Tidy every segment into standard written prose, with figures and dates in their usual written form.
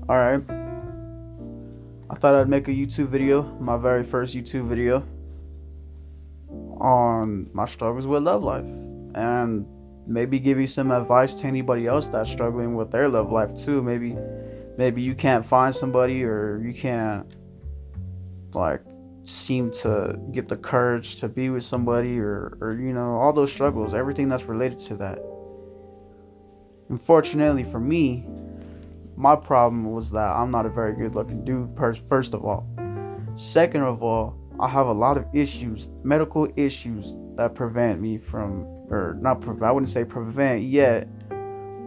Alright, I thought I'd make a YouTube video, my very first YouTube video, on my struggles with love life. And maybe give you some advice to anybody else that's struggling with their love life too. Maybe you can't find somebody, or you can't like seem to get the courage to be with somebody, or all those struggles, everything that's related to that. Unfortunately for me, my problem was that I'm not a very good looking dude, first of all. Second of all, I have a lot of issues, medical issues, that prevent me from, or not prevent, I wouldn't say prevent yet,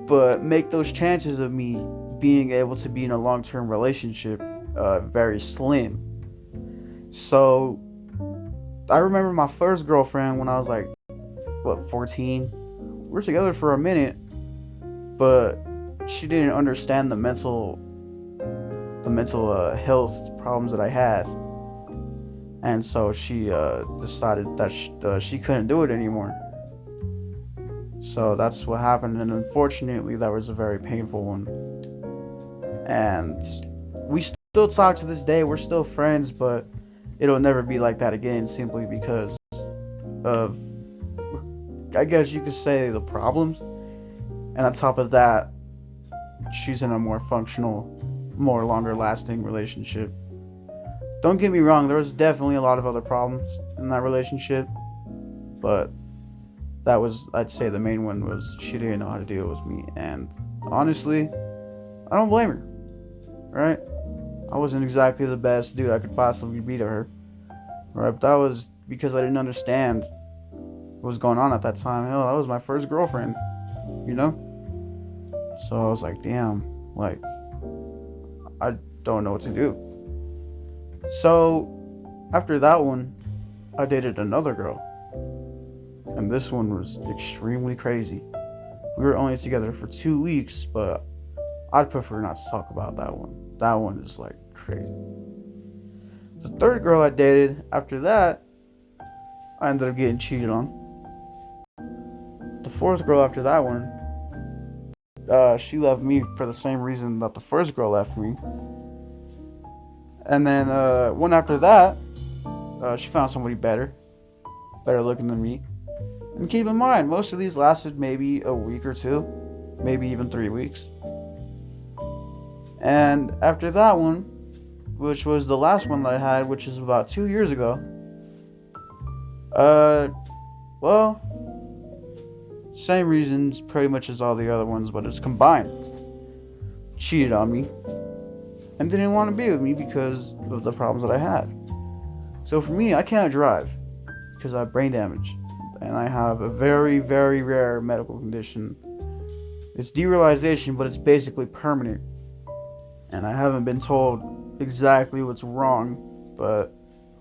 but make those chances of me being able to be in a long-term relationship very slim. So I remember my first girlfriend when I was like, 14? We were together for a minute, but she didn't understand the mental health problems that I had, and so she decided that she couldn't do it anymore. So that's what happened, and unfortunately, that was a very painful one. And we still talk to this day. We're still friends, but it'll never be like that again, simply because of, I guess you could say, the problems. And on top of that, she's in a more functional, more longer lasting relationship. Don't get me wrong, there was definitely a lot of other problems in that relationship, but that was, I'd say, the main one was she didn't know how to deal with me. And honestly, I don't blame her, right? I wasn't exactly the best dude I could possibly be to her, right? But that was because I didn't understand what was going on at that time. Hell, that was my first girlfriend, you know? So I was like, damn, like, I don't know what to do. So after that one, I dated another girl. And this one was extremely crazy. We were only together for 2 weeks, but I'd prefer not to talk about that one. That one is like crazy. The third girl I dated after that, I ended up getting cheated on. The fourth girl after that one, she left me for the same reason that the first girl left me. And then one after that, she found somebody better looking than me. And keep in mind, most of these lasted maybe a week or two, maybe even 3 weeks. And after that one, which was the last one that I had, which is about 2 years ago, well, same reasons pretty much as all the other ones, but it's combined. Cheated on me and didn't want to be with me because of the problems that I had. So for me, I can't drive because I have brain damage, and I have a very, very rare medical condition. It's derealization, but it's basically permanent. And I haven't been told exactly what's wrong, but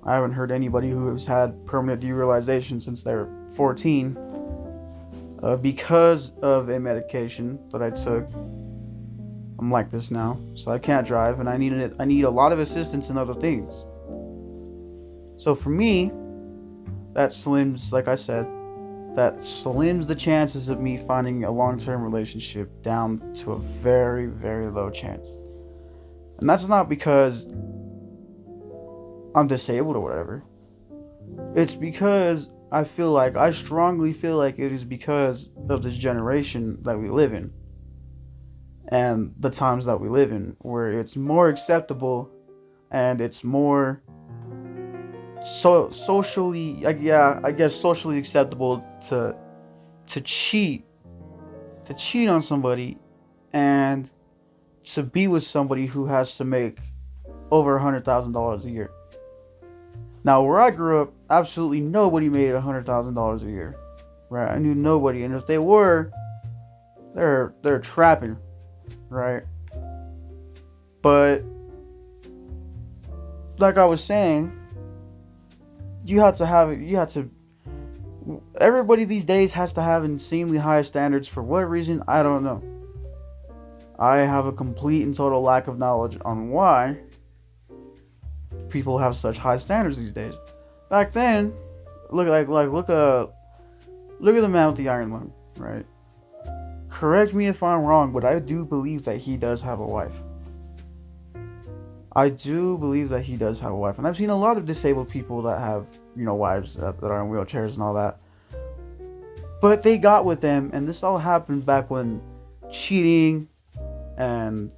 I haven't heard anybody who has had permanent derealization since they're 14 because of a medication that I took. I'm like this now, so I can't drive, and I need a lot of assistance in other things. So for me, that slims, like I said, that slims the chances of me finding a long-term relationship down to a very, very low chance. And that's not because I'm disabled or whatever. It's because I strongly feel like it is because of this generation that we live in, and the times that we live in, where it's more acceptable and it's more socially, I guess socially acceptable to cheat on somebody, and to be with somebody who has to make over $100,000 a year. Now, where I grew up, absolutely nobody made $100,000 a year, right? I knew nobody, and if they were, they're trapping, right? But like I was saying, everybody these days has to have insanely high standards. For what reason, I don't know. I have a complete and total lack of knowledge on why people have such high standards these days. Back then, look at the man with the iron lung, right? Correct me if I'm wrong, but I do believe that he does have a wife. I do believe that he does have a wife, and I've seen a lot of disabled people that have, wives that are in wheelchairs and all that. But they got with them, and this all happened back when cheating and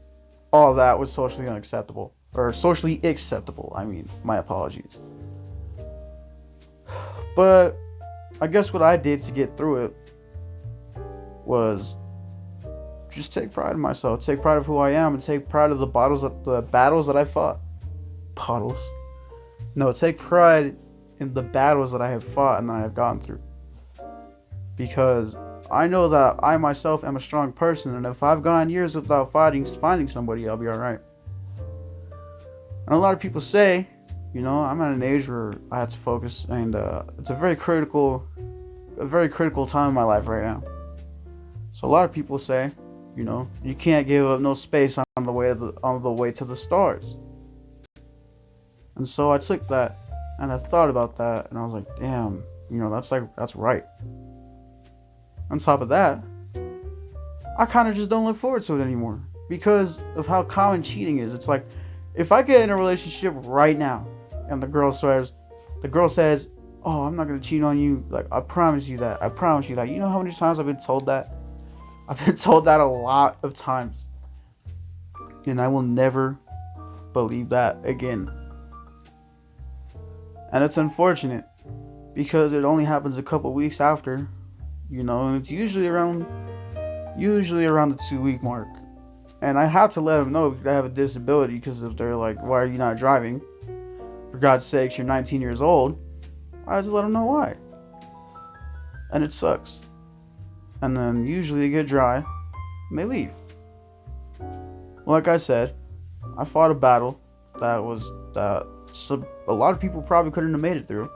all that was socially unacceptable. Or socially acceptable, I mean. My apologies. But I guess what I did to get through it was just take pride in myself, take pride of who I am, and take pride of the battles that I fought. Bottles? No, take pride in the battles that I have fought and that I have gone through. Because I know that I myself am a strong person, and if I've gone years without finding somebody, I'll be alright. And a lot of people say, I'm at an age where I have to focus, and it's a very critical time in my life right now. So a lot of people say, you can't give up no space on the way to the stars. And so I took that, and I thought about that, and I was like, damn, that's right. On top of that, I kind of just don't look forward to it anymore because of how common cheating is. It's like, if I get in a relationship right now and the girl says, oh, I'm not going to cheat on you. Like, I promise you that. You know how many times I've been told that? I've been told that a lot of times. And I will never believe that again. And it's unfortunate because it only happens a couple weeks after. And it's usually around the 2-week mark. And I have to let them know I have a disability, because if they're like, why are you not driving? For God's sakes, you're 19 years old. I have to let them know why. And it sucks. And then usually they get dry and they leave. Like I said, I fought a battle that a lot of people probably couldn't have made it through.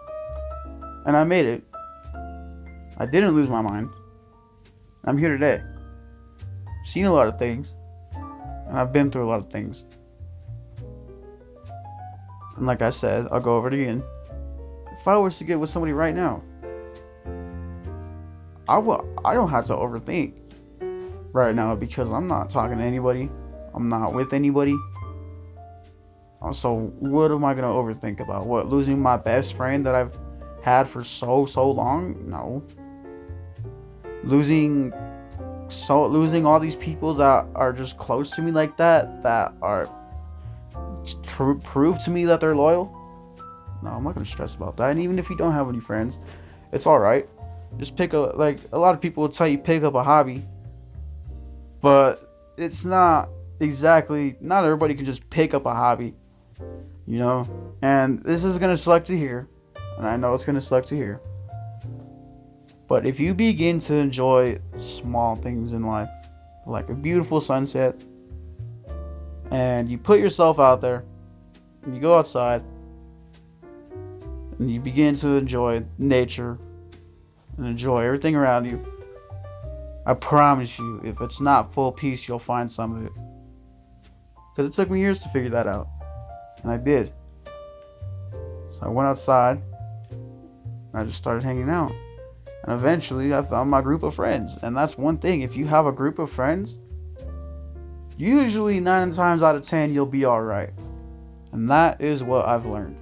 And I made it. I didn't lose my mind. I'm here today. I've seen a lot of things. And I've been through a lot of things. And like I said, I'll go over it again. If I was to get with somebody right now, I don't have to overthink right now, because I'm not talking to anybody. I'm not with anybody. So what am I going to overthink about? What, losing my best friend that I've had for so long? No. Losing all these people that are just close to me like that are prove to me that they're loyal? No, I'm not gonna stress about that. And even if you don't have any friends, it's all right. Just pick a lot of people will tell you pick up a hobby, but it's not everybody can just pick up a hobby, And this is gonna suck to hear, and I know it's gonna suck to hear. But if you begin to enjoy small things in life, like a beautiful sunset, and you put yourself out there, and you go outside, and you begin to enjoy nature, and enjoy everything around you, I promise you, if it's not full peace, you'll find some of it. Because it took me years to figure that out. And I did. So I went outside, and I just started hanging out. And eventually, I found my group of friends. And that's one thing. If you have a group of friends, usually 9 times out of 10, you'll be alright. And that is what I've learned.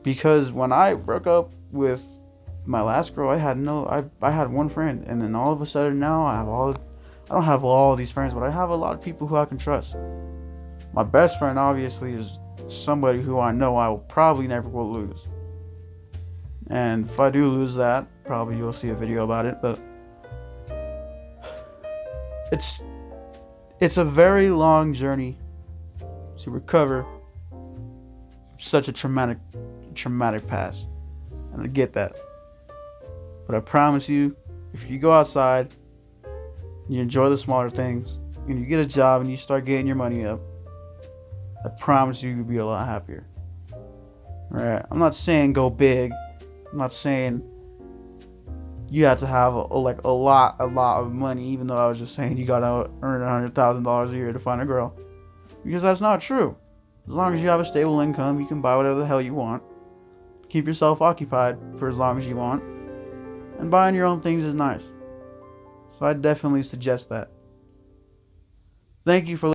Because when I broke up with my last girl, I had one friend. And then all of a sudden now, I don't have all these friends, but I have a lot of people who I can trust. My best friend, obviously, is somebody who I know I will probably never will lose. And if I do lose that, probably you'll see a video about it, but it's a very long journey to recover such a traumatic past. And I get that. But I promise you, if you go outside, you enjoy the smaller things, and you get a job and you start getting your money up, I promise you, you'll be a lot happier. Right? I'm not saying go big. I'm not saying you have to have a lot of money, even though I was just saying you gotta earn $100,000 a year to find a girl. Because that's not true. As long as you have a stable income, you can buy whatever the hell you want. Keep yourself occupied for as long as you want. And buying your own things is nice. So I definitely suggest that. Thank you for